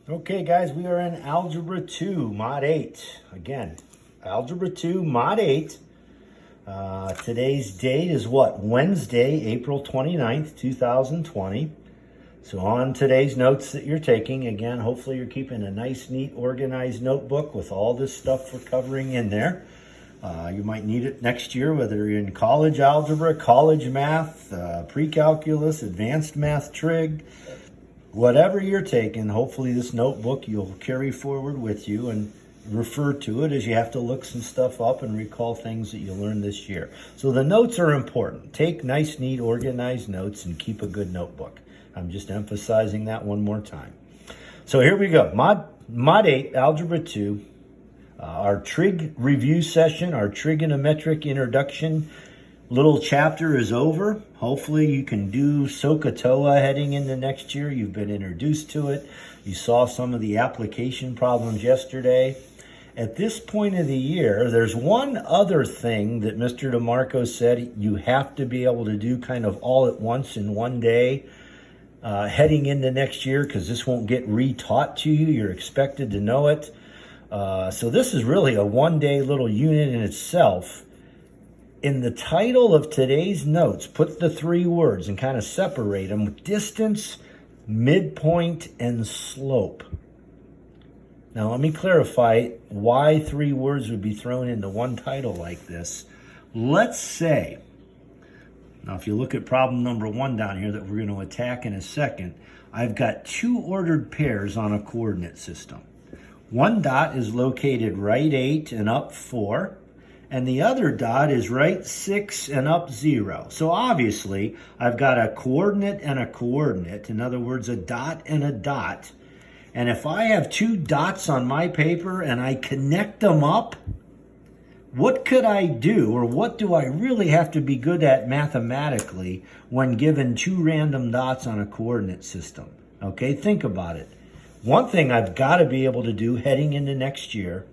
Okay, guys, we are in Algebra 2, Mod 8. Again, Algebra 2, Mod 8. Today's date is what? Wednesday, April 29th, 2020. So on today's notes that you're taking, again, hopefully you're keeping a nice, neat, organized notebook with all this stuff we're covering in there. You might need it next year, whether you're in college algebra, college math, pre-calculus, advanced math trig. Whatever you're taking, hopefully this notebook you'll carry forward with you and refer to it as you have to look some stuff up and recall things that you learned this year. So the notes are important. Take nice, neat, organized notes and keep a good notebook. I'm just emphasizing that one more time. So here we go. Mod 8, Algebra 2. Our trig review session, our trigonometric introduction little chapter is over. Hopefully you can do SOHCAHTOA heading into next year. You've been introduced to it. You saw some of the application problems yesterday. At this point of the year, there's one other thing that Mr. DeMarco said you have to be able to do kind of all at once in one day heading into next year, because this won't get re-taught to you. You're expected to know it. So this is really a one-day little unit in itself. In the title of today's notes, put the three words and kind of separate them: distance, midpoint, and slope. Now, let me clarify why three words would be thrown into one title like this. Let's say, now if you look at problem number 1 down here that we're going to attack in a second, I've got two ordered pairs on a coordinate system. One dot is located right 8 and up 4. And the other dot is right 6 and up 0. So obviously, I've got a coordinate and a coordinate. In other words, a dot and a dot. And if I have two dots on my paper and I connect them up, what could I do, or what do I really have to be good at mathematically when given two random dots on a coordinate system? Okay, think about it. One thing I've got to be able to do heading into next year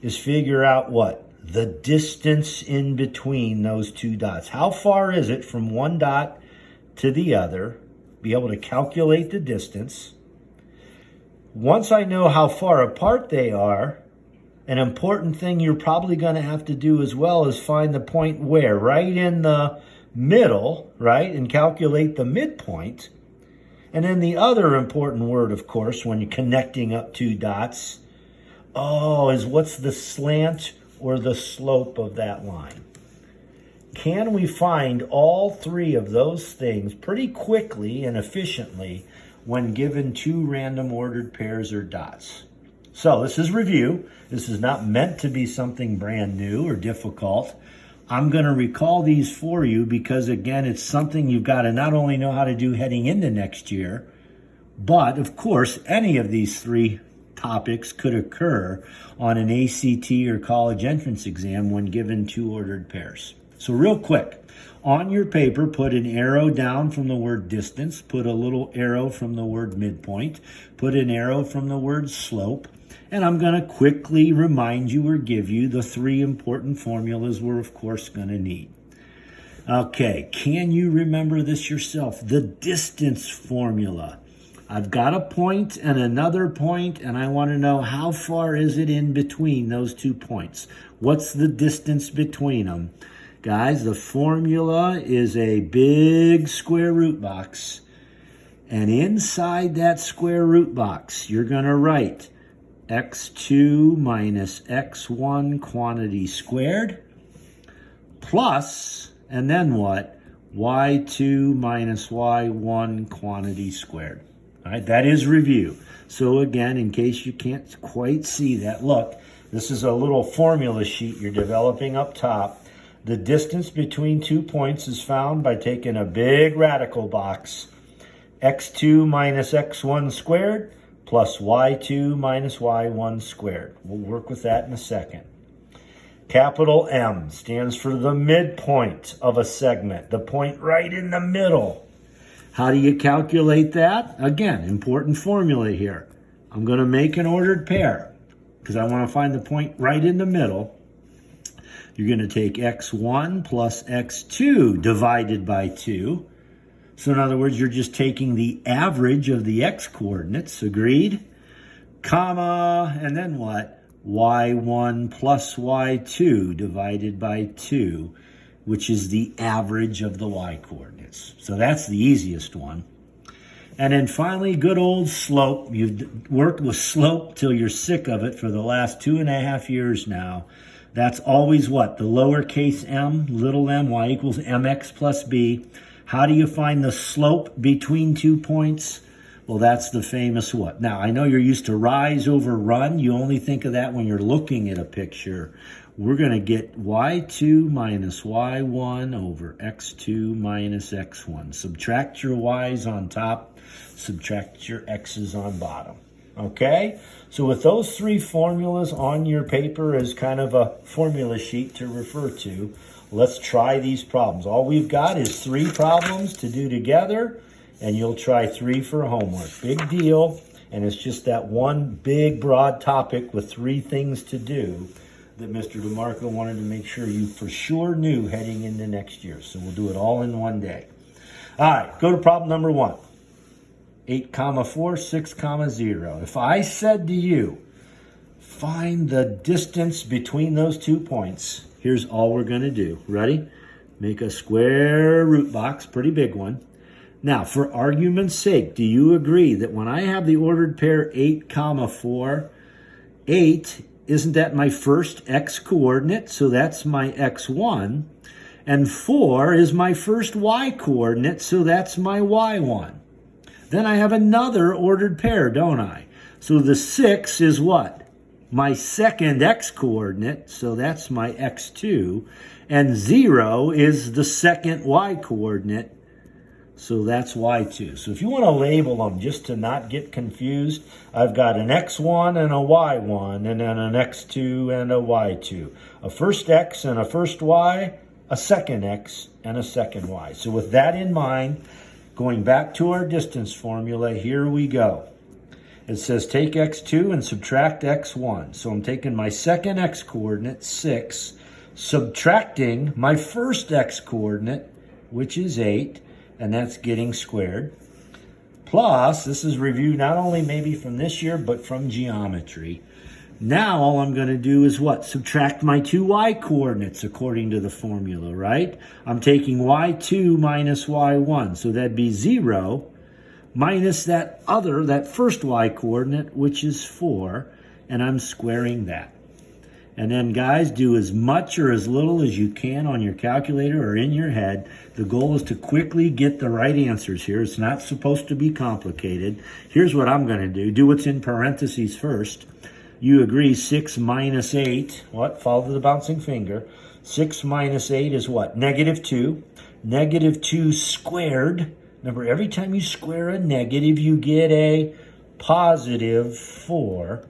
is figure out what? The distance in between those two dots. How far is it from one dot to the other? Be able to calculate the distance. Once I know how far apart they are, an important thing you're probably going to have to do as well is find the point where? Right in the middle, right? And calculate the midpoint. And then the other important word, of course, when you're connecting up two dots, is what's the slant or the slope of that line. Can we find all three of those things pretty quickly and efficiently when given two random ordered pairs or dots? So this is review. This is not meant to be something brand new or difficult. I'm going to recall these for you because, again, it's something you've got to not only know how to do heading into next year, but, of course, any of these three topics could occur on an ACT or college entrance exam when given two ordered pairs. So real quick, on your paper, put an arrow down from the word distance, put a little arrow from the word midpoint, put an arrow from the word slope, and I'm going to quickly remind you or give you the three important formulas we're, of course, going to need. Okay, can you remember this yourself? The distance formula. I've got a point and another point, and I want to know how far is it in between those 2 points. What's the distance between them? Guys, the formula is a big square root box. And inside that square root box, you're going to write x2 minus x1 quantity squared plus, and then what? y2 minus y1 quantity squared. All right, that is review. So again, in case you can't quite see that, look, this is a little formula sheet you're developing up top. The distance between 2 points is found by taking a big radical box, x2 minus x1 squared plus y2 minus y1 squared. We'll work with that in a second. Capital M stands for the midpoint of a segment, the point right in the middle. How do you calculate that? Again, important formula here. I'm going to make an ordered pair because I want to find the point right in the middle. You're going to take x1 plus x2 divided by 2. So in other words, you're just taking the average of the x coordinates, agreed? comma, and then what? y1 plus y2 divided by 2, which is the average of the y-coordinates. So that's the easiest one. And then finally, good old slope. You've worked with slope till you're sick of it for the last 2.5 years now. That's always what? The lowercase m, little m, y equals mx plus b. How do you find the slope between 2 points? Well, that's the famous what? Now, I know you're used to rise over run. You only think of that when you're looking at a picture. We're going to get y2 minus y1 over x2 minus x1. Subtract your y's on top, subtract your x's on bottom. Okay? So with those three formulas on your paper as kind of a formula sheet to refer to, let's try these problems. All we've got is 3 problems to do together, and you'll try 3 for homework. Big deal, and it's just that one big, broad topic with 3 things to do that Mr. DeMarco wanted to make sure you for sure knew heading into next year. So we'll do it all in one day. All right, go to problem number 1. 8, 4, 6, 0. If I said to you, find the distance between those 2 points, here's all we're going to do. Ready? Make a square root box, pretty big one. Now, for argument's sake, do you agree that when I have the ordered pair 8, 4, 8, isn't that my first x coordinate? So that's my x1. And 4 is my first y coordinate, so that's my y1. Then I have another ordered pair, don't I? So the 6 is what? My second x coordinate, so that's my x2. And 0 is the second y coordinate, so that's y2. So if you want to label them just to not get confused, I've got an x1 and a y1, and then an x2 and a y2. A first x and a first y, a second x and a second y. So with that in mind, going back to our distance formula, here we go. It says take x2 and subtract x1. So I'm taking my second x coordinate, 6, subtracting my first x coordinate, which is 8, and that's getting squared. Plus, this is review not only maybe from this year, but from geometry. Now all I'm going to do is what? Subtract my 2 y coordinates according to the formula, right? I'm taking y2 minus y1, so that'd be 0, minus that first y coordinate, which is 4, and I'm squaring that. And then, guys, do as much or as little as you can on your calculator or in your head. The goal is to quickly get the right answers here. It's not supposed to be complicated. Here's what I'm going to do. Do what's in parentheses first. You agree 6 minus 8, what? Follow the bouncing finger. 6 minus 8 is what? Negative 2. Negative 2 squared. Remember, every time you square a negative, you get a positive 4.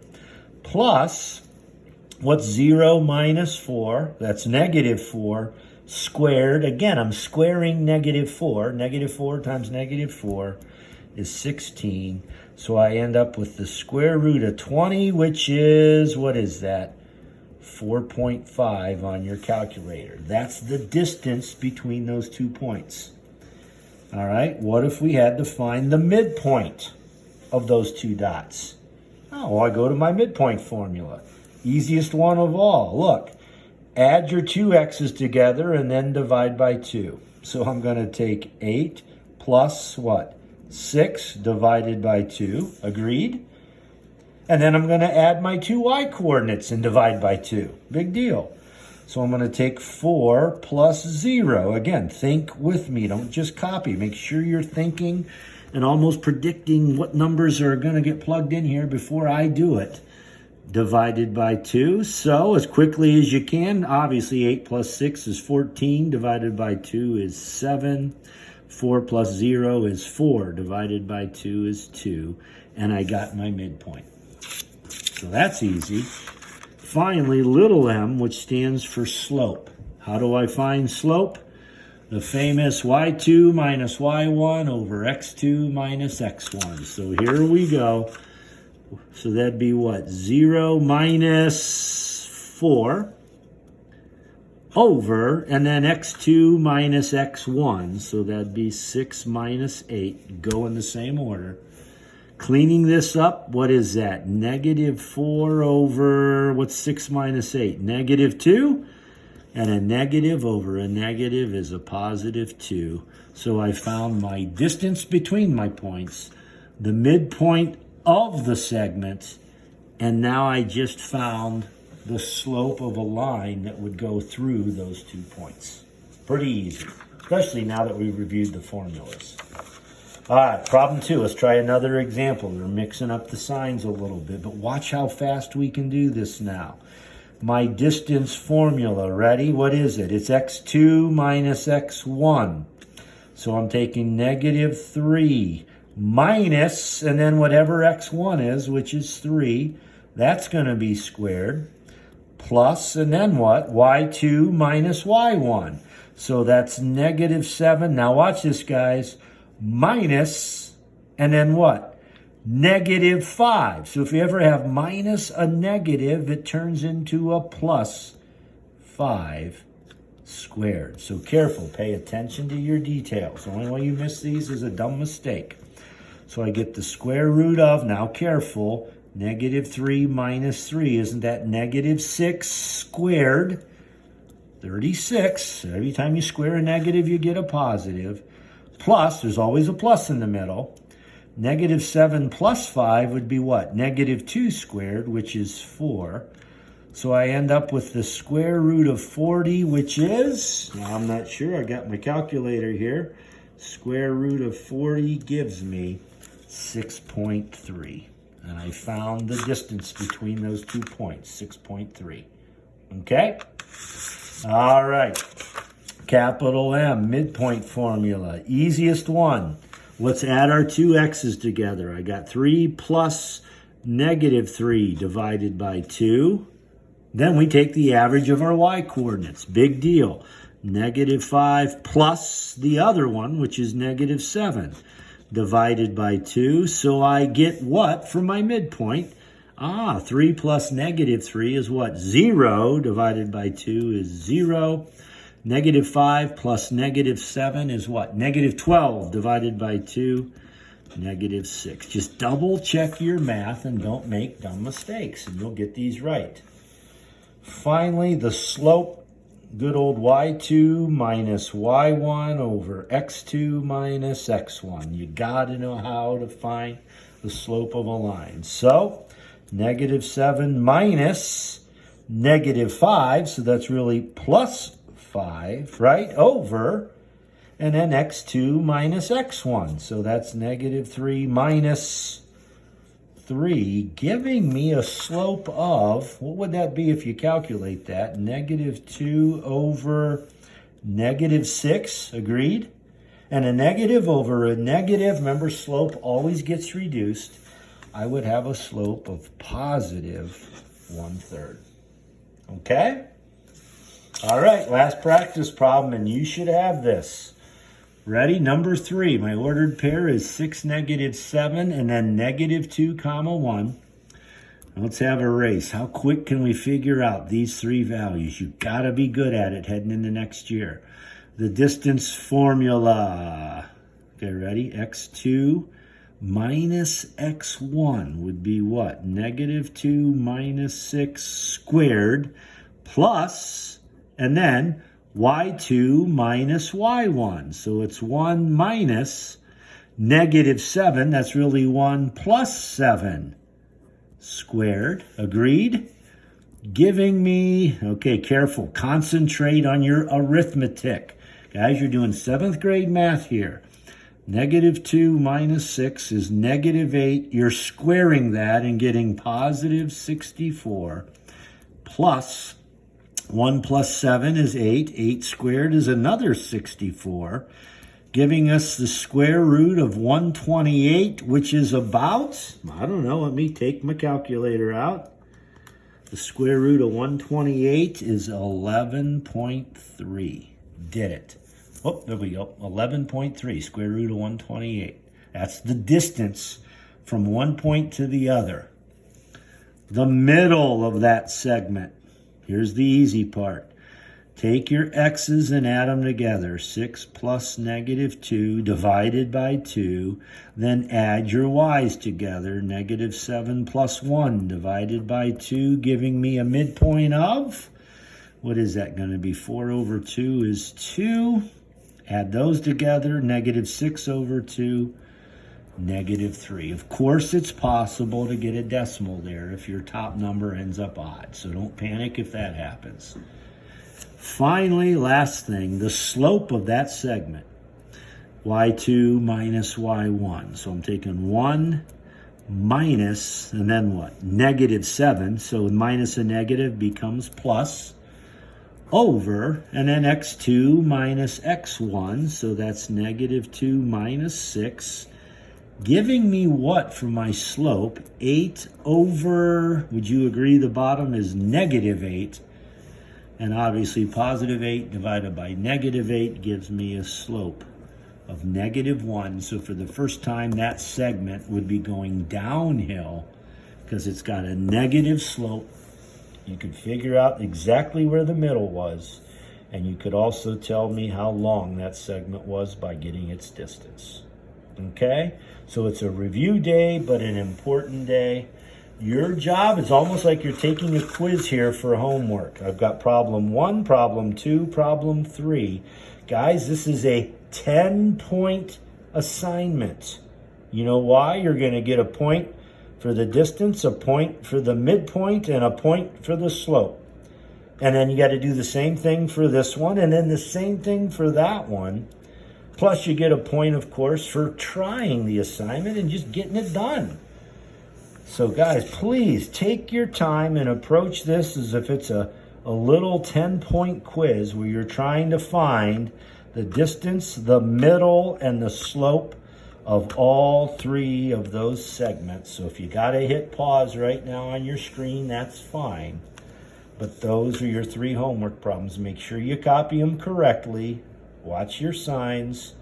Plus, what's 0 minus 4? That's negative 4 squared. Again, I'm squaring negative 4. Negative 4 times negative 4 is 16. So I end up with the square root of 20, which is, what is that? 4.5 on your calculator. That's the distance between those 2 points. All right, what if we had to find the midpoint of those 2 dots? Oh, well, I go to my midpoint formula. Easiest one of all. Look, add your 2 x's together and then divide by 2. So I'm going to take 8 plus what? 6 divided by 2. Agreed? And then I'm going to add my 2 y coordinates and divide by 2. Big deal. So I'm going to take 4 plus 0. Again, think with me. Don't just copy. Make sure you're thinking and almost predicting what numbers are going to get plugged in here before I do it. Divided by 2. So as quickly as you can, obviously 8 plus 6 is 14. Divided by 2 is 7. 4 plus 0 is 4. Divided by 2 is 2. And I got my midpoint. So that's easy. Finally, little m, which stands for slope. How do I find slope? The famous y2 minus y1 over x2 minus x1. So here we go. So that'd be what? 0 minus 4 over, and then x2 minus x1. So that'd be 6 minus 8. Go in the same order. Cleaning this up, what is that? Negative 4 over, what's 6 minus 8? Negative 2. And a negative over a negative is a positive 2. So I found my distance between my points, the midpoint of the segment, and now I just found the slope of a line that would go through those 2 points. Pretty easy, especially now that we've reviewed the formulas. All right, problem 2. Let's try another example. We're mixing up the signs a little bit, but watch how fast we can do this now. My distance formula, ready? What is it? It's x2 minus x1. So I'm taking negative 3 minus, and then whatever x1 is, which is 3, that's going to be squared, plus, and then what? y2 minus y1. So that's negative 7. Now watch this, guys. Minus, and then what? Negative 5. So if you ever have minus a negative, it turns into a plus 5 squared. So careful, pay attention to your details. The only way you miss these is a dumb mistake. So I get the square root of, now careful, negative 3 minus 3. Isn't that negative 6 squared? 36. Every time you square a negative, you get a positive. Plus, there's always a plus in the middle. Negative 7 plus 5 would be what? Negative 2 squared, which is 4. So I end up with the square root of 40, which is, now I'm not sure, I got my calculator here. Square root of 40 gives me 6.3. And I found the distance between those 2 points, 6.3. Okay? All right. Capital M, midpoint formula, easiest one. Let's add our 2 x's together. I got 3 plus negative 3 divided by 2. Then we take the average of our y coordinates. Big deal. Negative 5 plus the other one, which is negative 7, divided by 2. So I get what for my midpoint? 3 plus negative 3 is what? 0 divided by 2 is 0. Negative 5 plus negative 7 is what? Negative 12 divided by 2, negative 6. Just double check your math and don't make dumb mistakes, and you'll get these right. Finally, the slope, good old y2 minus y1 over x2 minus x1. You got to know how to find the slope of a line. So, negative 7 minus negative 5, so that's really plus 5, right, over, and then x2 minus x1. So that's negative 3 minus 3, giving me a slope of, what would that be if you calculate that? Negative 2 over negative 6, agreed? And a negative over a negative, remember slope always gets reduced. I would have a slope of positive 1/3. Okay? All right, last practice problem, and you should have this. Ready? Number 3, my ordered pair is 6, negative 7, and then negative 2, comma 1. Let's have a race. How quick can we figure out these 3 values? You've got to be good at it heading into next year. The distance formula. Okay, ready? x2 minus x1 would be what? Negative 2 minus 6 squared plus, and then y2 minus y1. So it's 1 minus negative 7. That's really 1 plus 7 squared. Agreed? Giving me, okay, careful. Concentrate on your arithmetic. Guys, you're doing 7th grade math here. Negative 2 minus 6 is negative 8. You're squaring that and getting positive 64 plus 1 plus 7 is 8. 8 squared is another 64, giving us the square root of 128, which is about, I don't know, let me take my calculator out. The square root of 128 is 11.3. Did it. Oh, there we go. 11.3, square root of 128. That's the distance from one point to the other. The middle of that segment. Here's the easy part. Take your x's and add them together. 6 plus -2 divided by 2. Then add your y's together. -7 plus 1 divided by 2, giving me a midpoint of, what is that going to be? 4 over 2 is 2. Add those together. -6 over 2, -3. Of course, it's possible to get a decimal there if your top number ends up odd. So don't panic if that happens. Finally, last thing, the slope of that segment, y2 minus y1. So I'm taking 1 minus, and then what? -7. So minus a negative becomes plus, over, and then x2 minus x1. So that's -2 minus 6, giving me what for my slope? 8 over, would you agree the bottom is -8? And obviously positive 8 divided by -8 gives me a slope of -1. So for the first time, that segment would be going downhill because it's got a negative slope. You could figure out exactly where the middle was. And you could also tell me how long that segment was by getting its distance. Okay? So it's a review day, but an important day. Your job is almost like you're taking a quiz here for homework. I've got problem 1, problem 2, problem 3. Guys, this is a 10-point assignment. You know why? You're going to get a point for the distance, a point for the midpoint, and a point for the slope. And then you got to do the same thing for this one, and then the same thing for that one. Plus you get a point, of course, for trying the assignment and just getting it done. So guys, please take your time and approach this as if it's a little 10-point quiz where you're trying to find the distance, the middle, and the slope of all 3 of those segments. So if you got to hit pause right now on your screen, that's fine. But those are your 3 homework problems. Make sure you copy them correctly. Watch your signs.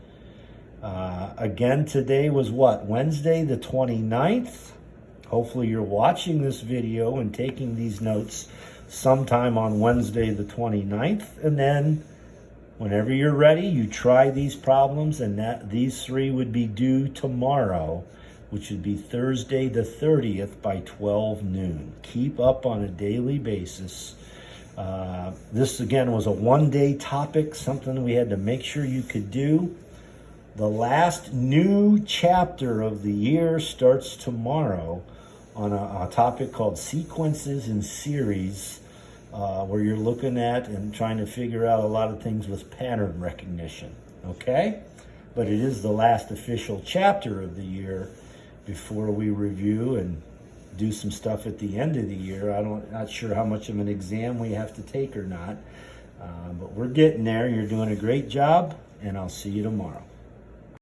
Again, today was what? Wednesday the 29th. Hopefully you're watching this video and taking these notes sometime on Wednesday the 29th. And then whenever you're ready, you try these problems, and these 3 would be due tomorrow, which would be Thursday the 30th by 12 noon. Keep up on a daily basis. This, again, was a one-day topic, something we had to make sure you could do. The last new chapter of the year starts tomorrow on a topic called Sequences and Series, where you're looking at and trying to figure out a lot of things with pattern recognition, okay? But it is the last official chapter of the year before we review and do some stuff at the end of the year. Not sure how much of an exam we have to take or not, but we're getting there. You're doing a great job, and I'll see you tomorrow.